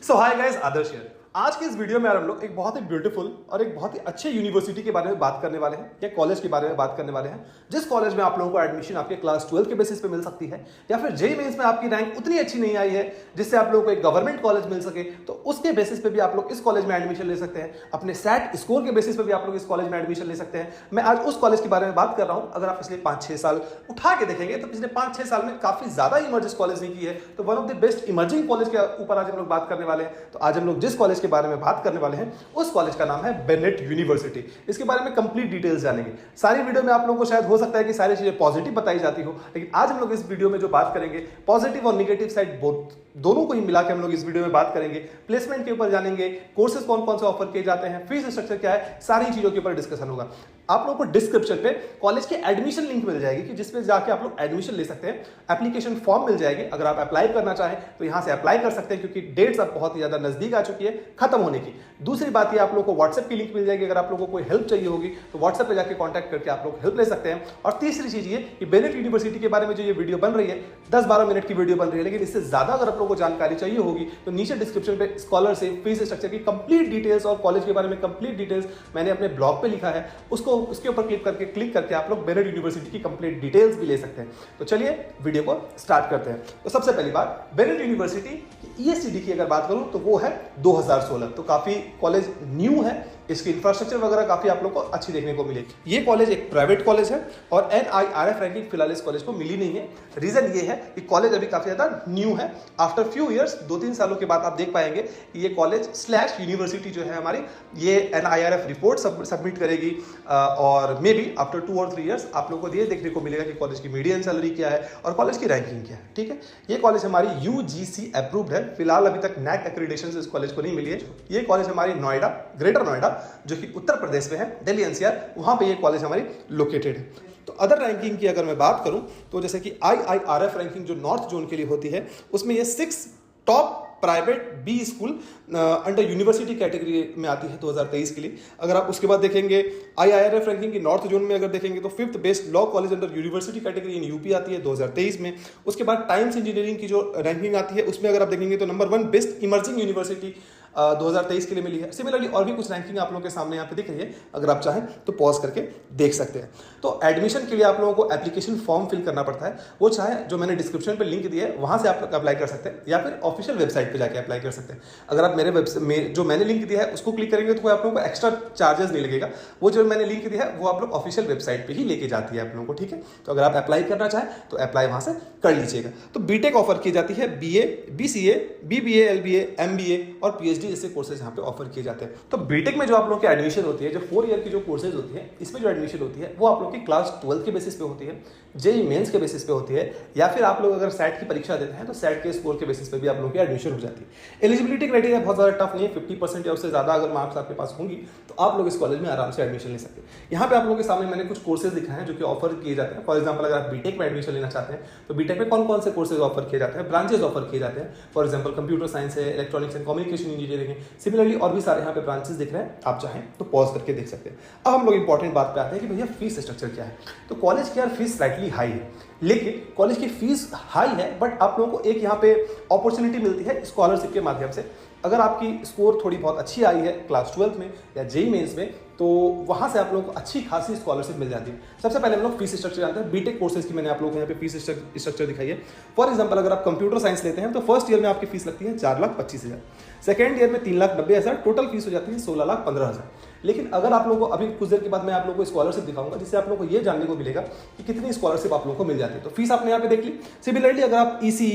So hi guys, Adarsh here. आज के इस वीडियो में हम लोग एक बहुत ही ब्यूटीफुल और एक बहुत ही अच्छे यूनिवर्सिटी के बारे में बात करने वाले हैं या कॉलेज के बारे में बात करने वाले हैं, जिस कॉलेज में आप लोगों को एडमिशन आपके क्लास 12 के बेसिस पे मिल सकती है, या फिर जेईई मेंस में आपकी रैंक उतनी अच्छी नहीं आई है जिससे आप लोगों को एक गवर्नमेंट कॉलेज मिल सके, तो उसके बेसिस पे भी आप लोग इस कॉलेज में एडमिशन ले सकते हैं। अपने सैट स्कोर के बेसिस पे भी आप लोग इस कॉलेज में एडमिशन ले सकते हैं। मैं आज उस कॉलेज के बारे में बात कर रहा हूं। अगर आप पिछले 5-6 साल उठा के देखेंगे तो पिछले 5-6 साल में काफी ज्यादा इमर्ज इस कॉलेज ने की है, तो one of the best emerging college के ऊपर आज हम लोग बात करने वाले हैं। तो आज हम लोग जिस कॉलेज के बारे में बात करने वाले हैं उस कॉलेज का नाम है बेनेट यूनिवर्सिटी। इसके बारे में कंप्लीट डिटेल्स जानेंगे। सारी वीडियो में आप लोगों को शायद हो सकता है कि सारी चीजें पॉजिटिव बताई जाती हो, लेकिन आज हम लोग इस वीडियो में जो बात करेंगे पॉजिटिव और नेगेटिव साइड दोनों को ही मिला के हम लोग इस वीडियो में बात करेंगे। प्लेसमेंट के ऊपर जानेंगे, कोर्सेज कौन कौन से ऑफर किए जाते हैं, फीस स्ट्रक्चर क्या है, सारी चीजों के ऊपर डिस्कशन होगा। आप लोगों को डिस्क्रिप्शन पे कॉलेज के एडमिशन लिंक मिल जाएगी कि जिसपे जाके आप लोग एडमिशन ले सकते हैं। एप्लीकेशन फॉर्म मिल जाएगी। अगर आप अप्लाई करना चाहें तो यहां से अप्लाई कर सकते हैं, क्योंकि डेट्स अब बहुत ही ज्यादा नजदीक आ चुकी है खत्म होने की। दूसरी बात ये, आप लोगों को व्हाट्सएप की लिंक मिल जाएगी। अगर आप लोगों को कोई हेल्प चाहिए होगी तो व्हाट्सएप पे जाकर कॉन्टैक्ट करके आप लोग हेल्प ले सकते हैं। और तीसरी चीज ये कि बेनेट यूनिवर्सिटी के बारे में जो ये वीडियो बन रही है 10-12 मिनट की वीडियो बन रही है, लेकिन इससे ज्यादा अगर आप लोगों को जानकारी चाहिए होगी तो नीचे डिस्क्रिप्शन पे स्कॉलरशिप, फीस स्ट्रक्चर की कंप्लीट डिटेल्स और कॉलेज के बारे में कंप्लीट डिटेल्स मैंने अपने ब्लॉग पे लिखा है। उसको उसके ऊपर क्लिक करके आप लोग बेनेट यूनिवर्सिटी की कंप्लीट डिटेल्स भी ले सकते हैं। तो चलिए वीडियो को स्टार्ट करते हैं। तो सबसे पहली बात, बेनेट यूनिवर्सिटी की ईएससीडी की अगर बात करूं तो वो है 2016। तो काफी कॉलेज न्यू है। इसकी इंफ्रास्ट्रक्चर वगैरह काफी आप लोग को अच्छी देखने को मिलेगी। ये कॉलेज एक प्राइवेट कॉलेज है और NIRF रैंकिंग फिलहाल इस कॉलेज को मिली नहीं है। रीजन ये है कि कॉलेज अभी काफी ज्यादा न्यू है। आफ्टर फ्यू इयर्स, 2-3 सालों के बाद आप देख पाएंगे कि ये कॉलेज / यूनिवर्सिटी जो है हमारी, ये NIRF रिपोर्ट सबमिट करेगी और मे बी आफ्टर 2 और 3 इयर्स आप लोगों को ये देखने को मिलेगा कि कॉलेज की मीडियन सैलरी क्या है और कॉलेज की रैंकिंग क्या है। ठीक है, ये कॉलेज हमारी UGC अप्रूव्ड है। फिलहाल अभी तक NAC एक्रेडिटेशन इस कॉलेज को नहीं मिली है। ये कॉलेज हमारी नोएडा, ग्रेटर नोएडा जो कि उत्तर प्रदेश में है, दिल्ली NCR, वहां पे ये कॉलेज हमारी लोकेटेड है। तो अदर रैंकिंग की अगर मैं बात करूं तो जैसे कि IIRF रैंकिंग जो नॉर्थ जोन के लिए होती है, उसमें ये 6 top private B school under university category में आती है 2023 के लिए। अगर आप उसके बाद देखेंगे IIRF रैंकिंग की नॉर्थ जोन में अगर देखेंगे तो 5th best law college under university category in UP आती है 2023 में। उसके बाद टाइम्स इंजीनियरिंग की जो रैंकिंग आती है उसमें अगर आप देखेंगे तो नंबर 1 बेस्ट इमर्जिंग यूनिवर्सिटी 2023 के लिए मिली है। सिमिलरली और भी कुछ रैंकिंग आप लोगों के सामने यहाँ पे दिख रही है, अगर आप चाहें तो पॉज करके देख सकते हैं। तो एडमिशन के लिए आप लोगों को एप्लीकेशन फॉर्म फिल करना पड़ता है। वो चाहे जो मैंने डिस्क्रिप्शन पे लिंक दिया है वहां से आप लोग अप्लाई कर सकते हैं, या फिर ऑफिशियल वेबसाइट पे जाके अप्लाई कर सकते हैं। अगर आप मेरे वेबसाइट जो मैंने लिंक दिया है उसको क्लिक करेंगे तो आप लोगों को एक्स्ट्रा चार्जेस नहीं लगेगा। वो जो मैंने लिंक दिया है वो आप लोग ऑफिशियल वेबसाइट पे ही लेके जाती है आप लोगों को। ठीक है, तो अगर आप अप्लाई करना चाहें तो अप्लाई वहां से कर लीजिएगा। तो बीटेक ऑफर की जाती है, BA, BCA, BBA, LBA, MBA और PhD जैसे कोर्सेज यहाँ पे ऑफर किए जाते हैं। तो बीटेक में जो आप लोग की एडमिशन होती है, जो 4 ईयर की जो कोर्सेज होती है, इसमें जो एडमिशन होती है वो आप लोग की क्लास 12 के बेसिस पे होती है, जेईई मेंस के बेसिस पे होती है, या फिर आप लोग अगर सैट की परीक्षा देते हैं तो सैट के स्कोर के बेसिस पे भी आप लोगों की एडमिशन हो जाती है। एलिजिबिलिटी क्राइटेरिया बहुत ज्यादा टफ नहीं है। 50% या उससे ज्यादा अगर मार्क्स आपके पास होंगी तो आप लोग इस कॉलेज में आराम से एडमिशन ले सकते हैं। यहाँ पे आप लोगों के सामने मैंने कुछ कोर्सेज दिखाए हैं जो कि ऑफर किए जाते हैं। फॉर एग्जाम्पल, अगर आप बीटेक में एडमिशन लेना चाहते हैं तो बीटेक में कौन कौन से कोर्सेज ऑफर किए जाते हैं, ब्रांचेज ऑफर किए जाते हैं। फॉर एग्जाम्पल, कंप्यूटर साइंस है, इलेक्ट्रॉनिक्स एंड कम्युनिकेशन इंजीनियरिंग है। सिमिलरली और भी सारे यहाँ पे ब्रांचेस दिख रहे हैं, आप चाहें तो पॉज करके देख सकते हैं। अब हम लोग इंपॉर्टेंट बात पे आते हैं कि भैया फीस स्ट्रक्चर क्या है। तो कॉलेज की यार फीस स्लाइटली हाई है, लेकिन कॉलेज की फीस हाई है बट आप लोगों को एक यहाँ पे अपॉर्चुनिटी मिलती है स्कॉलरशिप के माध्यम से। अगर आपकी स्कोर थोड़ी बहुत अच्छी आई है क्लास 12 में या जेईई मेंस में, तो वहां से आप लोगों को अच्छी खासी स्कॉलरशिप मिल जाती है। सबसे पहले हम लोग फीस स्ट्रक्चर जानते हैं। बीटेक कोर्सेज की मैंने आप लोगों को यहाँ पे फीस स्ट्रक्चर दिखाई है। फॉर एग्जांपल, अगर आप कंप्यूटर साइंस लेते हैं तो फर्स्ट ईयर में आपकी फीस लगती है 4,25,000, सेकंड ईयर में 3,90,000, टोटल फीस हो जाती है 16,15,000। लेकिन अगर आप लोगों को अभी कुछ देर के बाद मैं आप लोगों को स्कॉलरशिप दिखाऊंगा, जिससे आप लोगों को ये जानने को मिलेगा कि कितनी स्कॉलरशिप आप लोगों को मिल जाती है। तो फीस आपने यहाँ पे देख ली। सिमिलरली अगर आप ECE,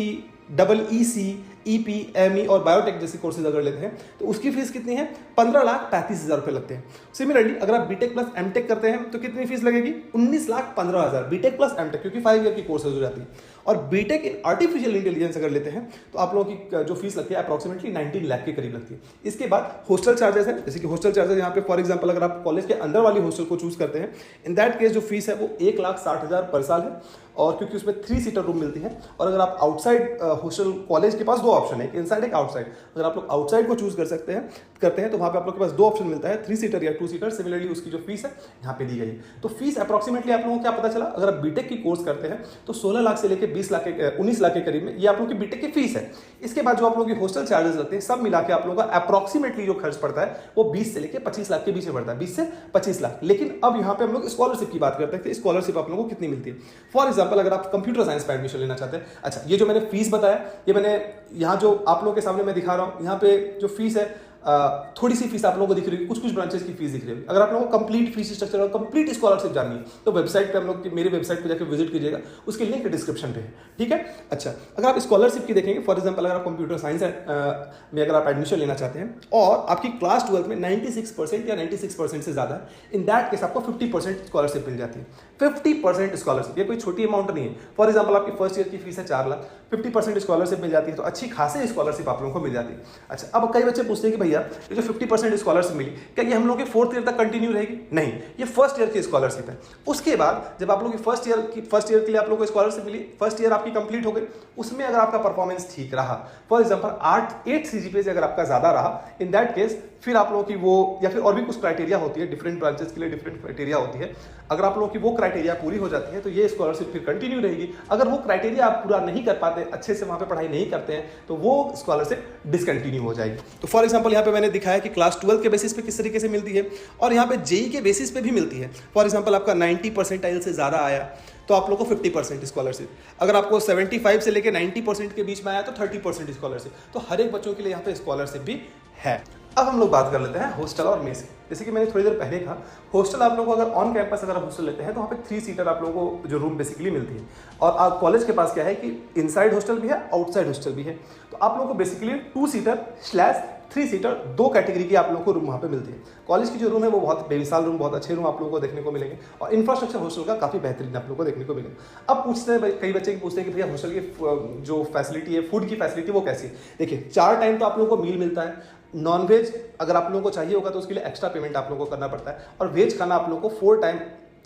EEC, EP, ME और बायोटेक जैसे कोर्सेज अगर लेते हैं तो उसकी फीस कितनी है, 15,35,000 रुपए लगते हैं। सिमिलरली अगर आप बीटेक प्लस एमटेक करते हैं तो कितनी फीस लगेगी, 19,15,000, बीटेक प्लस एमटेक, क्योंकि 5 ईयर की कोर्सेज हो जाती है। और बीटेक इन आर्टिफिशियल इंटेलिजेंस अगर लेते हैं तो आप लोगों की जो फीस लगती है अप्रोक्सीमेटली 19 लाख के करीब लगती है। इसके बाद हॉस्टल चार्जेस है, जैसे कि हॉस्टल चार्जेस यहाँ पे फॉर एग्जांपल अगर आप कॉलेज के अंदर वाली हॉस्टल को चूज करते हैं, इन दैट केस जो फीस है वो 1,60,000 पर साल है, और क्योंकि उसमें 3 सीटर रूम मिलती है। और अगर आप आउटसाइड हॉस्टल, कॉलेज के पास 2 ऑप्शन है, इनसाइड एक आउटसाइड। अगर आप लोग आउटसाइड को चूज करते हैं तो वहां पे आप लोग के पास 2 ऑप्शन मिलता है, 3 सीटर या 2 सीटर। सिमिलरली उसकी जो फीस है यहाँ पे दी गई है। तो फीस अप्रोक्सीमेटली आप लोगों को क्या पता चला, अगर आप बीटेक की कोर्स करते हैं तो 16 लाख से लेकर 20 लाख के 19 लाख के करीब में ये आप लोगों की बीटेक की फीस है। इसके बाद जो आप लोगों की हॉस्टल चार्जेस लगते हैं सब मिला के आप लोगों का अप्रॉक्सीमेटली जो खर्च पड़ता है वो 20 से लेकर 25 लाख के बीच में पड़ता है, 20 से 25 लाख। लेकिन अब यहाँ पे हम लोग स्कॉलरशिप की बात करते हैं कि स्कॉलरशिप आप लोगों को कितनी मिलती है। फॉर एग्जाम्पल अगर आप कंप्यूटर साइंस में एडमिशन लेना चाहते हैं, अच्छा ये जो मैंने फीस बताया ये मैंने यहाँ जो आप लोगों के सामने मैं दिखा रहा हूँ, यहाँ पे जो फीस है थोड़ी सी फीस आप लोगों को दिख रही है, कुछ ब्रांचेस की फीस दिख रही है। अगर आप लोगों को कंप्लीट फीस स्ट्रक्चर और कंप्लीट स्कॉलरशिप जाननी है तो वेबसाइट पे हम लोग मेरी वेबसाइट पे जाकर विजिट कीजिएगा, उसकी लिंक डिस्क्रिप्शन पे है, ठीक है। अच्छा अगर आप स्कॉलरशिप की देखेंगे, फॉर एग्जांपल अगर आप कंप्यूटर साइंस में अगर आप एडमिशन लेना चाहते हैं और आपकी क्लास 12 में 96% या 96% से ज्यादा है, इन दैट केस आपको 50% स्कॉलरशिप मिल जाती है। 50% स्कॉलरशिप, ये कोई छोटी अमाउंट नहीं है। फॉर एग्जाम्पल आपकी फर्स्ट ईयर की फीस है 4 लाख, 50% स्कॉलरशिप मिल जाती है, तो अच्छी खासी स्कॉलरशिप आप लोगों को मिल जाती है। अच्छा अब कई बच्चे पूछते हैं कि भैया ये जो 50% स्कॉलरशिप मिली क्या ये हम लोग के 4th ईयर तक कंटिन्यू रहेगी? नहीं, ये फर्स्ट ईयर की स्कॉलरशिप है। उसके बाद जब आप लोग की फर्स्ट ईयर के लिए आप लोग को स्कॉलरशिप मिली, फर्स्ट ईयर आपकी कंप्लीट हो गई, उसमें अगर आपका परफॉर्मेंस ठीक रहा, फॉर एग्जांपल 8 सीजीपीए से अगर आपका ज्यादा रहा, इन दैट केस फिर आप लोगों की वो या फिर और भी कुछ क्राइटेरिया होती है, डिफरेंट ब्रांचेस के लिए डिफरेंट क्राइटेरिया होती है। अगर आप लोगों की वो क्राइटेरिया पूरी हो जाती है तो ये स्कॉलरशिप फिर कंटिन्यू रहेगी। अगर वो क्राइटेरिया आप पूरा नहीं कर पाते, अच्छे से वहां पे पढ़ाई नहीं करते हैं, तो वो स्कॉलरशिप डिसकंटिन्यू हो जाएगी। तो फॉर एग्जांपल यहाँ पे मैंने दिखाया कि क्लास 12 के बेसिस पे किस तरीके से मिलती है और यहाँ पे जेई के बेसिस पे भी मिलती है। फॉर एग्जांपल आपका 90 परसेंटाइल से ज्यादा आया तो आप लोग को 50% स्कॉलरशिप, अगर आपको 75 से लेकर 90% के बीच में आया तो 30% स्कॉलरशिप। तो हर एक बच्चों के लिए यहाँ पे स्कॉलरशिप भी है। अब हम लोग बात कर लेते हैं हॉस्टल और मेस। जैसे कि मैंने थोड़ी देर पहले कहा, हॉस्टल आप लोगों को अगर ऑन कैंपस अगर आप हॉस्टल लेते हैं तो वहाँ पे 3 सीटर आप लोगों को जो रूम बेसिकली मिलती है। और कॉलेज के पास क्या है कि इनसाइड हॉस्टल भी है, आउटसाइड हॉस्टल भी है। तो आप लोगों को बेसिकली 2 सीटर / 3 सीटर 2 कैटेगरी की आप लोगों को रूम वहाँ पे मिलती है। कॉलेज की जो रूम है वो बहुत बेमिसाल रूम, बहुत अच्छे रूम आप लोगों को देखने को मिलेंगे और इंफ्रास्ट्रक्चर हॉस्टल का काफ़ी बेहतरीन आप लोगों को देखने को मिलेगा। अब पूछते हैं कई बच्चे पूछते हैं कि भैया हॉस्टल की जो फैसिलिटी है, फूड की फैसिलिटी वो कैसी है? देखिए 4 टाइम तो आप लोगों को मील मिलता है। नॉन-वेज अगर आप लोगों को चाहिए होगा तो उसके लिए एक्स्ट्रा पेमेंट आप लोगों को करना पड़ता है। और वेज खाना आप लोगों को 4 टाइम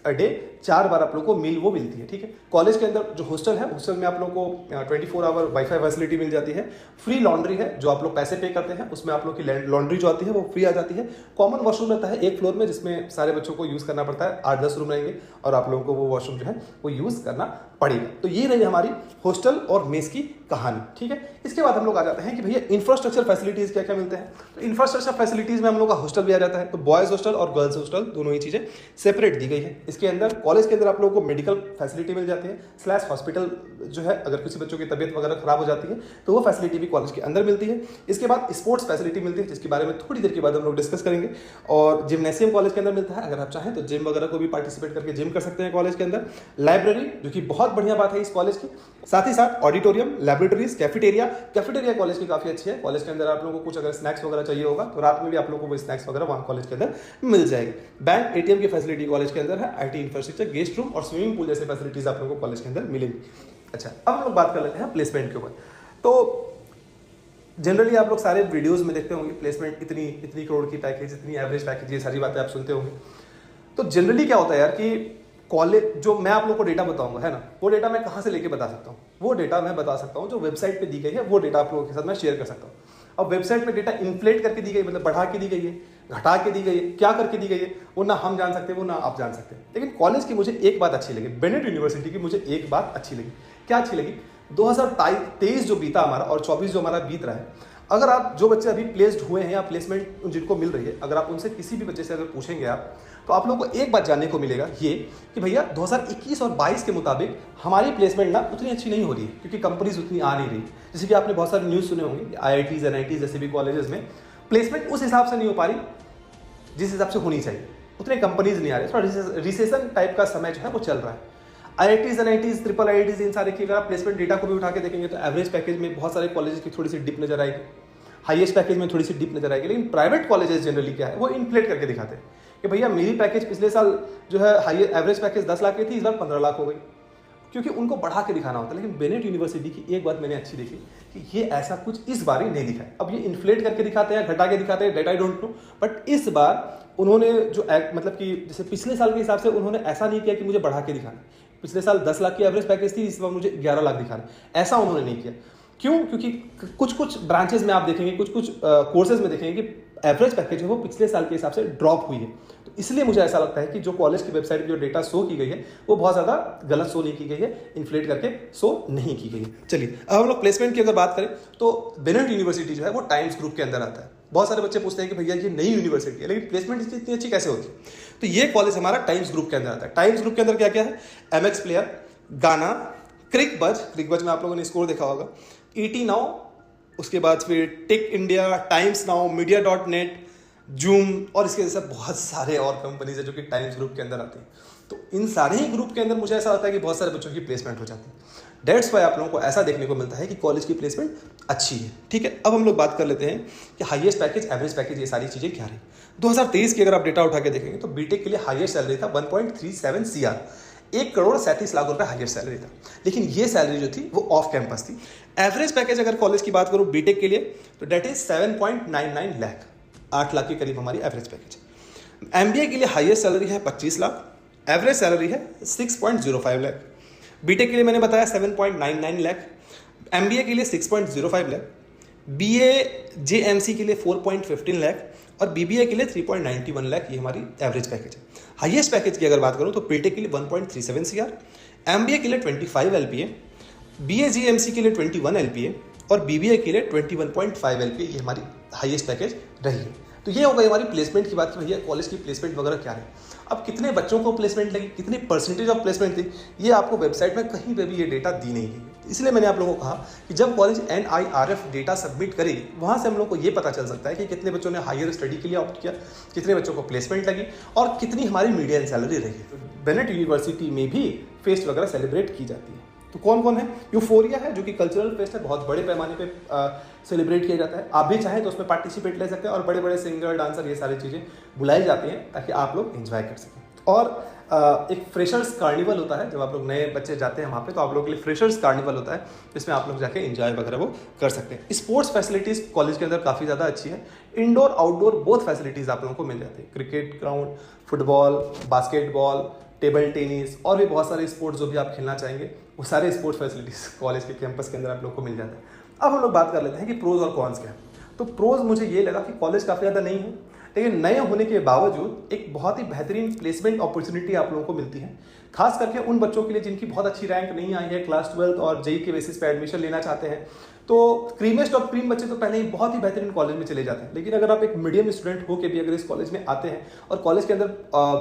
अ डे 4 बार आप लोगों को मील वो मिलती है, ठीक है। कॉलेज के अंदर जो हॉस्टल है, हॉस्टल में आप लोगों को 24 आवर वाईफाई फैसिलिटी मिल जाती है। फ्री लॉन्ड्री है, जो आप लोग पैसे पे करते हैं उसमें आप लोग की लॉन्ड्री जो आती है वो फ्री आ जाती है। कॉमन वॉशरूम रहता है एक फ्लोर में जिसमें सारे बच्चों को यूज़ करना पड़ता है। 8-10 रूम रहेंगे और आप लोगों को वो वॉशरूम जो है वो यूज़ करना पड़ेगा। तो ये रही हमारी हॉस्टल और मेस की कहानी, ठीक है। इसके बाद हम लोग आ जाते हैं कि भैया इंफ्रास्ट्रक्चर फैसिलिटीज़ क्या क्या मिलते हैं। तो इंफ्रास्ट्रक्चर फैसिलिटीज़ में हम लोग का हॉस्टल भी आ जाता है। तो बॉयज़ हॉस्टल और गर्ल्स हॉस्टल दोनों ही चीज़ें सेपरेट दी गई है। इसके अंदर कॉलेज के अंदर आप लोगों को मेडिकल फैसिलिटी मिल जाती है / हॉस्पिटल जो है, अगर किसी बच्चों की तबीयत वगैरह खराब हो जाती है तो वो फैसिलिटी भी कॉलेज के अंदर मिलती है। इसके बाद स्पोर्ट्स फैसिलिटी मिलती है जिसके बारे में थोड़ी देर के बाद हम लोग डिस्कस करेंगे। और जिम्नेशियम कॉलेज के अंदर मिलता है, अगर आप चाहें तो जिम वगैरह को भी पार्टिसिपेट करके जिम कर सकते हैं कॉलेज के अंदर। लाइब्रेरी जो कि बहुत बढ़िया बात है इस कॉलेज की, साथ ही साथ ऑडिटोरियम, लैबोरेटरीज, कैफेटेरिया कॉलेज की काफी अच्छी है। कॉलेज के अंदर आप लोगों को कुछ अगर स्नैक्स वगैरह चाहिए होगा तो रात में भी आप लोगों को वो स्नैक्स वगैरह वहाँ कॉलेज के अंदर मिल जाएगी। बैंक, एटीएम की फैसिलिटी कॉलेज के अंदर है। आईटी इंफ्रास्ट्रक्चर, गेस्ट रूम और स्विमिंग पूल जैसे फैसिलिटीज आप लोगों को कॉलेज के अंदर मिलेंगी। अच्छा अब हम लोग बात कर लेते हैं प्लेसमेंट के ऊपर। तो जनरली आप लोग सारे वीडियोस में देखते होंगे प्लेसमेंट इतनी करोड़ की पैकेज, इतनी एवरेज पैकेज, ये सारी बातें आप सुनते होंगे। तो जनरली क्या होता है यार कि कॉलेज जो मैं आप लोग को डेटा बताऊंगा है ना, वो डेटा मैं कहाँ से लेके बता सकता हूँ? वो डेटा मैं बता सकता हूँ जो वेबसाइट पे दी गई है, वो डेटा आप लोगों के साथ मैं शेयर कर सकता हूँ। अब वेबसाइट पे डेटा इन्फ्लेट करके दी गई, मतलब बढ़ा के दी गई है, घटा के दी गई है, क्या करके दी गई है वो ना हम जान सकते, वो ना आप जान सकते। लेकिन कॉलेज की मुझे एक बात अच्छी लगी, बेनेट यूनिवर्सिटी की मुझे एक बात अच्छी लगी। क्या अच्छी लगी? 2023 जो बीता हमारा और 24 जो हमारा बीत रहा है, अगर आप जो बच्चे अभी प्लेस्ड हुए हैं या प्लेसमेंट जिनको मिल रही है, अगर आप उनसे किसी भी बच्चे से अगर पूछेंगे आप, तो आप लोगों को एक बात जानने को मिलेगा ये कि भैया 2021 और 22 के मुताबिक हमारी प्लेसमेंट ना उतनी अच्छी नहीं हो रही है, क्योंकि कंपनीज उतनी आ नहीं रही। जैसे कि आपने बहुत सारे न्यूज़ सुने होंगे, IITs, NITs जैसे भी कॉलेजेस में प्लेसमेंट उस हिसाब से नहीं हो पा रही जिस हिसाब से होनी चाहिए, उतने कंपनीज नहीं आ रही। थोड़ा रिसेशन टाइप का समय जो है वो चल रहा है। IITs, NITs, ट्रिपल IITs, इन सारे की अगर आप प्लेसमेंट डेटा को भी उठा के देखेंगे तो एवरेज पैकेज में बहुत सारे कॉलेजेस की थोड़ी सी डिप नजर आएगी, हाईएस्ट पैकेज में थोड़ी सी डिप नजर आएगी। लेकिन प्राइवेट कॉलेजेस जनरली क्या है, वो इन्फ्लेट करके दिखाते हैं कि भैया मेरी पैकेज पिछले साल जो है एवरेज पैकेज 10 लाख की थी, इस बार 15 लाख हो गई, क्योंकि उनको बढ़ा के दिखाना होता है। लेकिन बेनेट यूनिवर्सिटी की एक बात मैंने अच्छी देखी कि ये ऐसा कुछ इस बार ही नहीं दिखा है। अब ये इन्फ्लेट करके दिखाते हैं, घटा के दिखाते हैं, data I don't know, but इस बार उन्होंने जो मतलब कि जैसे पिछले साल के हिसाब से उन्होंने ऐसा नहीं किया कि मुझे बढ़ा के दिखाना। पिछले साल 10 लाख की एवरेज पैकेज थी, इस बार मुझे 11 लाख दिखाना, ऐसा उन्होंने नहीं किया। क्यों? क्योंकि कुछ ब्रांचेस में आप देखेंगे, कुछ कोर्सेज में देखेंगे कि एवरेज पैकेज है वो पिछले साल के हिसाब से ड्रॉप हुई है। तो इसलिए मुझे ऐसा लगता है कि जो कॉलेज की वेबसाइट की जो डेटा शो की गई है वो बहुत ज़्यादा गलत शो नहीं की गई है, इन्फ्लेट करके शो नहीं की गई है। चलिए अब हम लोग प्लेसमेंट की अगर बात करें तो बेनेट यूनिवर्सिटी जो है वो टाइम्स ग्रुप के अंदर आता है। बहुत सारे बच्चे पूछते हैं कि भैया ये नई यूनिवर्सिटी है लेकिन प्लेसमेंट इसकी इतनी अच्छी कैसे होती है? तो ये कॉलेज हमारा टाइम्स ग्रुप के अंदर आता है। टाइम्स ग्रुप के अंदर क्या क्या है? MX प्लेयर, गाना, क्रिकबज में आप लोगों ने स्कोर देखा होगा, ET नाउ, उसके बाद फिर टेक इंडिया, टाइम्स नाउ, मीडिया.net, जूम और इसके जैसे बहुत सारे और कंपनीज है जो कि टाइम्स ग्रुप के अंदर आते हैं। तो इन सारे ही ग्रुप के अंदर मुझे ऐसा लगता है कि बहुत सारे बच्चों की प्लेसमेंट हो जाती है। डेट्स वाई आप लोगों को ऐसा देखने को मिलता है कि कॉलेज की प्लेसमेंट अच्छी है। ठीक है, अब हम लोग बात कर लेते हैं कि हाईएस्ट पैकेज, एवरेज पैकेज, ये सारी चीज़ें क्या रही। 2023 की अगर आप डेटा उठा के देखेंगे तो बीटेक के लिए हाईएस्ट सैलरी था 1.37 CR, 1,37,00,000 रुपये हाईएस्ट सैलरी था। लेकिन ये सैलरी जो थी वो ऑफ कैंपस थी। एवरेज पैकेज अगर कॉलेज की बात करूँ बीटेक के लिए तो डेट इज 7.99 लाख, 8 लाख के करीब हमारी एवरेज पैकेज। MBA के लिए हाईएस्ट सैलरी है 25 लाख, एवरेज सैलरी है 6.05 लाख। बीटेक के लिए मैंने बताया 7.99 लाख, MBA के लिए 6.05 लाख, BA JMC के लिए 4.15 लाख और BBA के लिए 3.91 लाख। ये हमारी एवरेज पैकेज है। हाईएस्ट पैकेज की अगर बात करूँ तो बीटेक के लिए 1.37 CR, MBA के लिए 25 LPA, BA JMC के लिए 21 LPA और BBA के लिए 21.5 LPA। ये हमारी हाईएस्ट पैकेज रही है। तो ये हो गई हमारी प्लेसमेंट की बात कि भैया कॉलेज की प्लेसमेंट वगैरह क्या है। अब कितने बच्चों को प्लेसमेंट लगी, कितनी परसेंटेज ऑफ प्लेसमेंट थी, ये आपको वेबसाइट में कहीं पे भी ये डेटा दी नहीं गई। इसलिए मैंने आप लोगों को कहा कि जब कॉलेज NIRF डेटा सबमिट करेगी वहाँ से हम लोग को ये पता चल सकता है कि कितने बच्चों ने हायर स्टडी के लिए ऑप्ट किया, कितने बच्चों को प्लेसमेंट लगी और कितनी हमारी मीडियन सैलरी रही। तो बेनेट यूनिवर्सिटी में भी फेस्ट वगैरह सेलिब्रेट की जाती है। तो कौन कौन है? यूफोरिया है जो कि कल्चरल फेस्ट है, बहुत बड़े पैमाने पे सेलिब्रेट किया जाता है। आप भी चाहें तो उसमें पार्टिसिपेट ले सकते हैं और बड़े बड़े सिंगर, डांसर, ये सारी चीज़ें बुलाई जाती हैं ताकि आप लोग एंजॉय कर सकें। और एक फ्रेशर्स कार्निवल होता है, जब आप लोग नए बच्चे जाते हैं वहाँ पे तो आप लोगों के लिए फ्रेशर्स कार्निवल होता है, जिसमें आप लोग जाके एंजॉय वगैरह वो कर सकते हैं। स्पोर्ट्स फैसिलिटीज़ कॉलेज के अंदर काफ़ी ज़्यादा अच्छी है। इंडोर आउटडोर बोथ फैसिलिटीज़ आप लोगों को मिल जाती है। Cricket ground, football, basketball, table tennis और भी बहुत सारे स्पोर्ट्स जो भी आप खेलना चाहेंगे वो सारे स्पोर्ट्स फैसिलिटीज़ कॉलेज के कैंपस के अंदर आप लोग को मिल जाता है। अब हम लोग बात कर लेते हैं कि प्रोज और कॉन्स क्या है। तो प्रोज मुझे ये लगा कि कॉलेज काफ़ी ज़्यादा नहीं है, लेकिन नए होने के बावजूद एक बहुत ही बेहतरीन प्लेसमेंट अपॉर्चुनिटी आप लोगों को मिलती है, खास करके उन बच्चों के लिए जिनकी बहुत अच्छी रैंक नहीं आई है, क्लास 12 और जेई के बेसिस पे एडमिशन लेना चाहते हैं। तो क्रीमेस्ट और क्रीम बच्चे तो पहले ही बहुत ही बेहतरीन कॉलेज में चले जाते हैं, लेकिन अगर आप एक मीडियम स्टूडेंट हो के भी अगर इस कॉलेज में आते हैं और कॉलेज के अंदर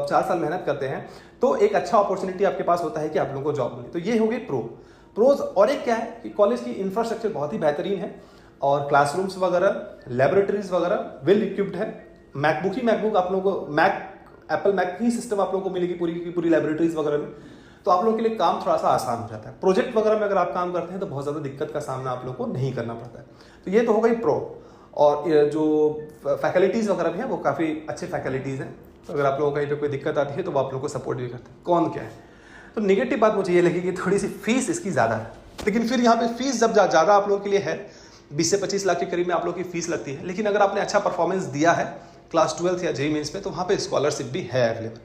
4 साल मेहनत करते हैं तो एक अच्छा अपॉर्चुनिटी आपके पास होता है कि आप लोगों को जॉब मिले। तो ये हो गई प्रोज। और एक क्या है कि कॉलेज की इंफ्रास्ट्रक्चर बहुत ही बेहतरीन है और क्लासरूम्स वगैरह, लेबोरेटरीज वगैरह वेल इक्विप्ड है। मैकबुक आप लोगों को एप्पल मैक ही सिस्टम आप लोगों को मिलेगी पूरी की पूरी लेबोरेटरीज वगैरह में। तो आप लोगों के लिए काम थोड़ा सा आसान हो जाता है। प्रोजेक्ट वगैरह में अगर आप काम करते हैं तो बहुत ज़्यादा दिक्कत का सामना आप लोगों को नहीं करना पड़ता है। तो ये तो हो गई प्रो। और जो फैकल्टीज़ वगैरह भी हैं वो काफ़ी अच्छे फैकल्टीज़ हैं, तो अगर आप लोगों को कहीं पे कोई दिक्कत आती है तो वो आप लोगों को सपोर्ट भी करते हैं। कौन क्या है? तो नेगेटिव बात मुझे ये लगी कि थोड़ी सी फीस इसकी ज़्यादा है, लेकिन फिर यहाँ पे फीस जब ज़्यादा आप लोगों के लिए है, 20 से 25 लाख के करीब में आप लोगों की फीस लगती है, लेकिन अगर आपने अच्छा परफॉर्मेंस दिया है क्लास 12 या जेईई मेंस में तो वहाँ पे स्कॉलरशिप भी है अवेलेबल।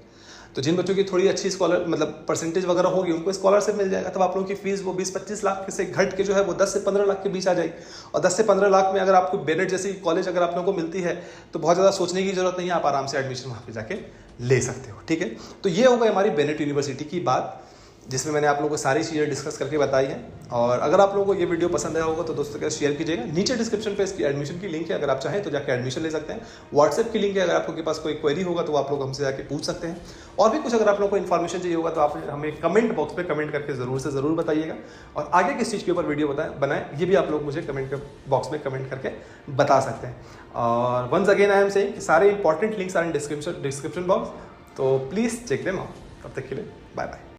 तो जिन बच्चों की थोड़ी अच्छी परसेंटेज वगैरह होगी उनको स्कॉलरशिप मिल जाएगा। तब आप लोगों की फीस वो 20-25 लाख से घट के जो है वो 10 से 15 लाख के बीच आ जाएगी। और 10 से 15 लाख में अगर आपको बेनेट जैसी कॉलेज अगर आप लोगों को मिलती है तो बहुत ज़्यादा सोचने की जरूरत नहीं है, आप आराम से एडमिशन वहाँ पे जाके ले सकते हो। ठीक है, तो ये हो गई हमारी बेनेट यूनिवर्सिटी की बात, जिसमें मैंने आप लोगों को सारी चीज़ें डिस्कस करके बताई है। और अगर आप लोगों को ये वीडियो पसंद आया होगा तो दोस्तों के साथ शेयर कीजिएगा। नीचे डिस्क्रिप्शन पे इसकी एडमिशन की लिंक है, अगर आप चाहें तो जाके एडमिशन ले सकते हैं। व्हाट्सएप की लिंक है, अगर आप लोगों के पास कोई क्वेरी होगा तो आप लोग हमसे जाके पूछ सकते हैं। और भी कुछ अगर आप लोगों को इन्फॉर्मेशन चाहिए होगा तो आप हमें कमेंट बॉक्स पे कमेंट करके ज़रूर बताइएगा। और आगे किस चीज़ के ऊपर वीडियो बनाएं ये भी आप लोग मुझे कमेंट बॉक्स में कमेंट करके बता सकते हैं। और once again I am saying कि सारे important links are in description box, तो प्लीज़ चेक देम आउट। तब तक के लिए बाय बाय।